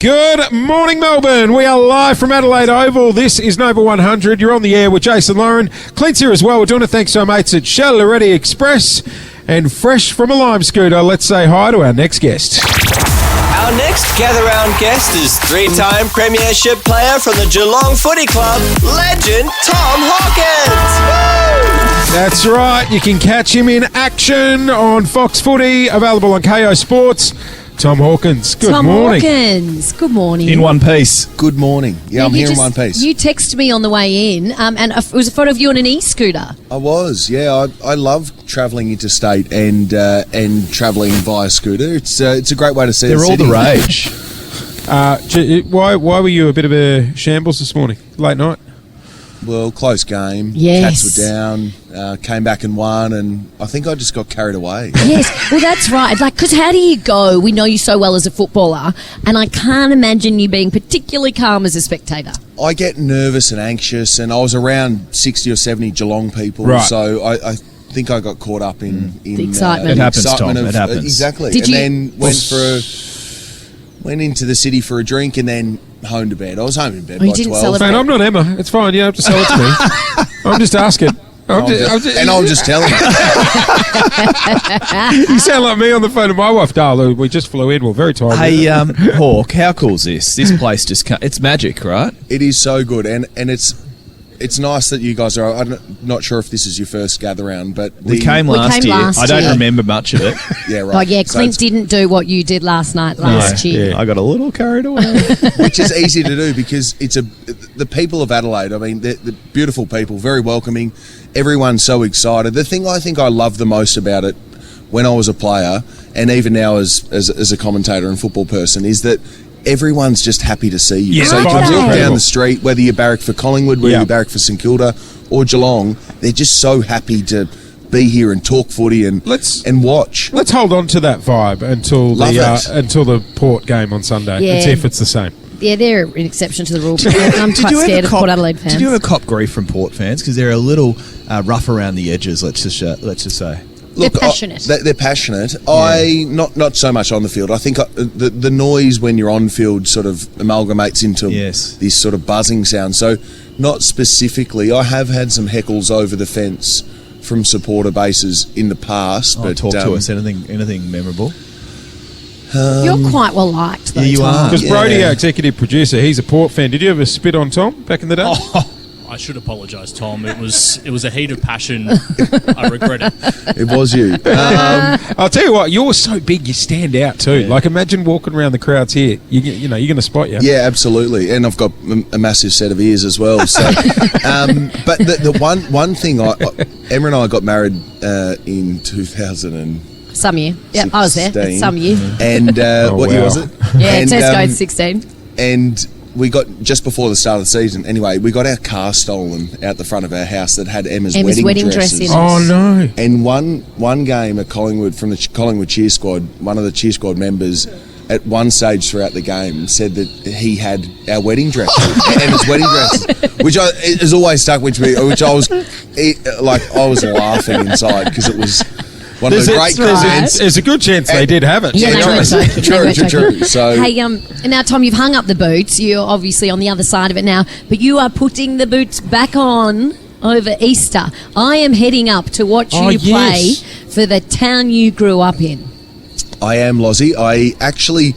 Good morning, Melbourne. We are live from Adelaide Oval. This is Nova 100. You're on the air with Jason Lauren. Clint's here as well. We're doing a thanks to our mates at Shambles Express and fresh from a lime scooter. Let's say hi to our next guest. Our next gather-round guest is three-time premiership player from the Geelong Footy Club, legend Tom Hawkins. Woo! That's right. You can catch him in action on Fox Footy, available on KO Sports. Tom Hawkins, good morning. Tom Hawkins, good morning. In one piece. Good morning. Yeah, I'm here in one piece. You texted me on the way in, and it was a photo of you on an e-scooter. I was, yeah. I love travelling interstate and travelling via scooter. It's a great way to see They're all the rage. Why were you a bit of a shambles this morning, late night? Well, close game. Yes. Cats were down, came back and won, and I think I just got carried away. Yes, well, that's right. Because how do you go? We know you so well as a footballer, and I can't imagine you being particularly calm as a spectator. I get nervous and anxious, and I was around 60 or 70 Geelong people, right. So I think I got caught up in the excitement. It happens, Tom. It happens. Exactly. Did then went into the city for a drink and then home to bed. I was home in bed by you didn't 12. celebrate. Man, I'm not Emma. It's fine. You don't have to sell it to me. I'm just asking. I'm just telling you. You sound like me on the phone to my wife, Darla. We just flew in. We're very tired. Hey, Hawk, how cool is this? This place it's magic, right? It is so good, and it's nice that you guys are. I'm not sure if this is your first gather round, but We came last year. I don't remember much of it. Yeah, right. Oh, yeah, Clint didn't do what you did last year. I got a little carried away. Which is easy to do because the people of Adelaide. I mean, they're beautiful people, very welcoming. Everyone's so excited. The thing I think I love the most about it, when I was a player, and even now as a commentator and football person, is that everyone's just happy to see you. Yeah, so you can walk incredible. down the street, whether you barrack for Collingwood, whether you barrack for St Kilda or Geelong, they're just so happy to be here and talk footy and watch. Let's hold on to that vibe until the Port game on Sunday and see if it's the same. Yeah, they're an exception to the rule. I'm quite scared of Port Adelaide fans. Did you ever cop grief from Port fans? Because they're a little rough around the edges, let's just say. Look, they're passionate. They're passionate. Yeah. Not so much on the field. I think the noise when you're on field sort of amalgamates into this sort of buzzing sound. So not specifically. I have had some heckles over the fence from supporter bases in the past. But talk to us. Anything memorable? You're quite well liked, though. Yeah, you Tom. are. Because Brody, our executive producer, he's a Port fan. Did you ever spit on Tom back in the day? I should apologise, Tom. It was a heat of passion. I regret it. It was you. I'll tell you what, you're so big, you stand out too. Yeah. Like, imagine walking around the crowds here. You're going to spot you. Yeah, absolutely. And I've got a massive set of ears as well. So, but the one thing, Emma and I got married in 2000. Some year. Yeah, I was there. It's some year. And what year was it? Yeah, and, Tesco's 16. And we got, just before the start of the season, anyway, we got our car stolen out the front of our house that had Emma's wedding dress dresses. in it. Oh, no. And one game at Collingwood, from the Collingwood cheer squad, one of the cheer squad members at one stage throughout the game said that he had our wedding dress and his wedding dress, which has always stuck with me, which I was laughing inside because it was one of the great right. There's a good chance they did have it. Yeah, True. So, hey, now, Tom, you've hung up the boots. You're obviously on the other side of it now, but you are putting the boots back on over Easter. I am heading up to watch you play for the town you grew up in. I am, Lozzie. I actually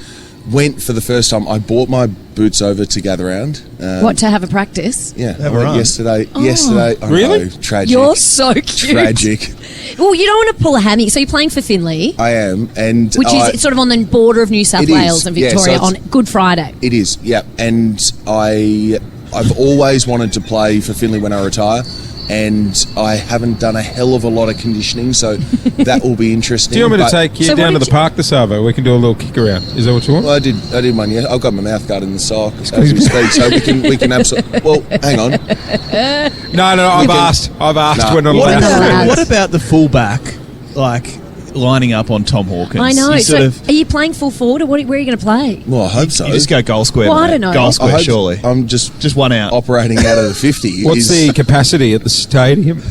went for the first time. I bought my boots over to gather round. To have a practice? Yeah, I went yesterday. I Really? know, tragic. You're so cute. Tragic. Well, you don't want to pull a hammy. So you're playing for Finley. I am, and which is sort of on the border of New South Wales and Victoria on Good Friday. It is, yeah. And I've always wanted to play for Finley when I retire, and I haven't done a hell of a lot of conditioning, so that will be interesting. Do you want me to take you down to the park this Arvo? We can do a little kick around. Is that what you want? Well, I did one. Yeah, I've got my mouth guard in the sock as we speak, so we can absolutely. Well, hang on. No. I've asked. No. We're not allowed. What about the fullback, lining up on Tom Hawkins? I know. Are you playing full forward, or where are you going to play? Well, I hope so. You just go goal square. Well, mate. I don't know. Goal square, surely. I'm just one out. operating out of the 50. What's the capacity at the stadium?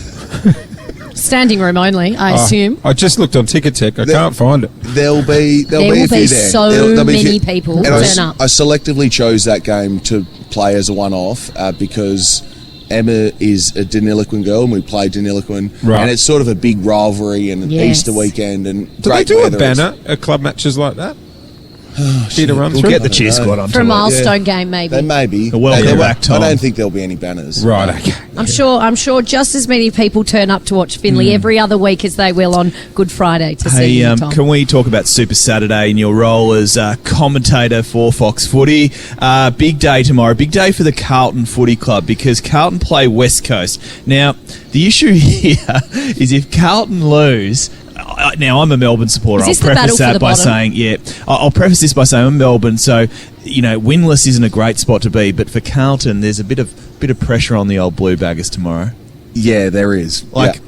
Standing room only, I assume. I just looked on Ticket Tech. I can't find it. There'll be There a will few be there. so There'll be a many few. people And turn up. I selectively chose that game to play as a one-off because Emma is a Deniliquin girl, and we play Deniliquin, Right. and it's sort of a big rivalry and Yes. Easter weekend and Do they great do a weather. banner at club matches like that? Here to run We'll through? get the cheer squad onto For a it. milestone game, maybe. They may be. A welcome There back, I Tom. don't think there'll be any banners. Right, okay. I'm sure just as many people turn up to watch Finley every other week as they will on Good Friday to see Hey, you, Tom. can we talk about Super Saturday in your role as commentator for Fox Footy? Big day tomorrow. Big day for the Carlton Footy Club because Carlton play West Coast. Now, the issue here is if Carlton lose... Now, I'm a Melbourne supporter. Is this I'll the battle preface for that the by bottom? saying, I'll preface this by saying I'm Melbourne, so, winless isn't a great spot to be, but for Carlton, there's a bit of pressure on the old Blue Baggers tomorrow. Yeah, there is. Like-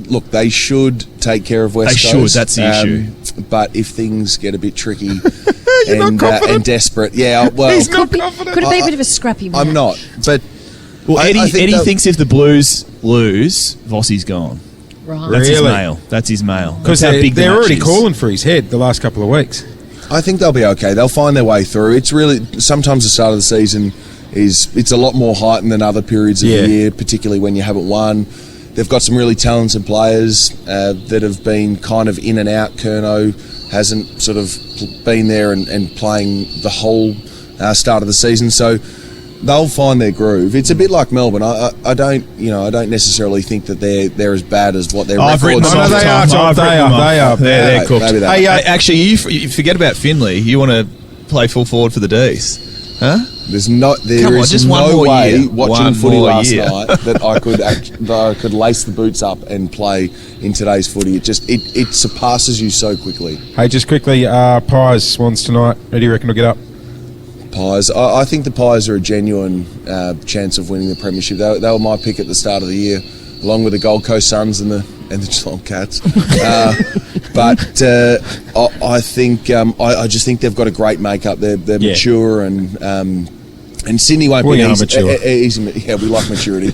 Look, they should take care of West They Coast. should, that's the issue. But if things get a bit tricky not confident? and desperate, well, He's not confident. Could it be a bit of a scrappy match? I'm not. But Well, I think Eddie they'll- thinks if the Blues lose, Vossi's gone. Right. That's his Really? mail. That's his mail. Because That's how big the they're match already is. calling for his head the last couple of weeks. I think they'll be okay. They'll find their way through. It's really sometimes the start of the season it's a lot more heightened than other periods of Yeah. the year, particularly when you haven't won. They've got some really talented players that have been kind of in and out. Curnow hasn't sort of been there and playing the whole start of the season, so they'll find their groove. It's a bit like Melbourne. I don't necessarily think that they're as bad as what their I've written records them No, off, they are, Tom. Tom. I've They written them are. off. They are. They're Maybe cooked. they are. Hey, Actually, you forget about Finley. You want to play full forward for the D's, huh? Come on, just just one no more way year. watching One footy more last year. night that I could lace the boots up and play in today's footy. It surpasses you so quickly. Hey, just quickly, Pies, Swans tonight. Who do you reckon will get up? Pies. I think the Pies are a genuine chance of winning the premiership. They were my pick at the start of the year, along with the Gold Coast Suns and the Geelong Cats. But I think I just think they've got a great makeup. They're Yeah. mature and Sydney won't We be are easy. mature. Yeah, we like maturity.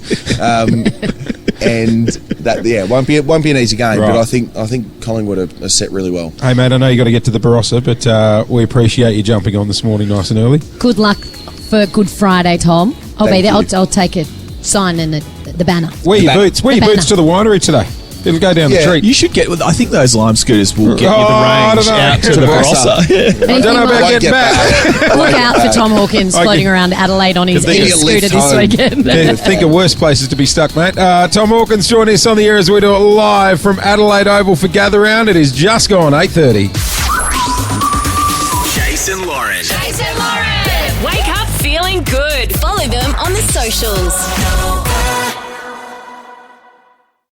And that won't be an easy game. Right. But I think Collingwood are set really well. Hey, mate, I know you got to get to the Barossa, but we appreciate you jumping on this morning nice and early. Good luck for Good Friday, Tom. I'll Thank be there. you. I'll take a sign and the banner. Wear your The boots. Wear your banner. boots to the winery today. It'll go down the Yeah. treat. You should get. I think those lime scooters will get Oh, I you don't the know. range out to To the Barossa. Barossa. Yeah. I don't know Anything about more? Won't getting get back. Look out for Tom Hawkins Okay. floating around Adelaide on his If they get e-scooter lift this home. weekend. Yeah, think of worse places to be stuck, mate. Tom Hawkins joining us on the air as we do it live from Adelaide Oval for Gather Round. It is just gone 8:30. Jason Lauren. Wake up feeling good. Follow them on the socials.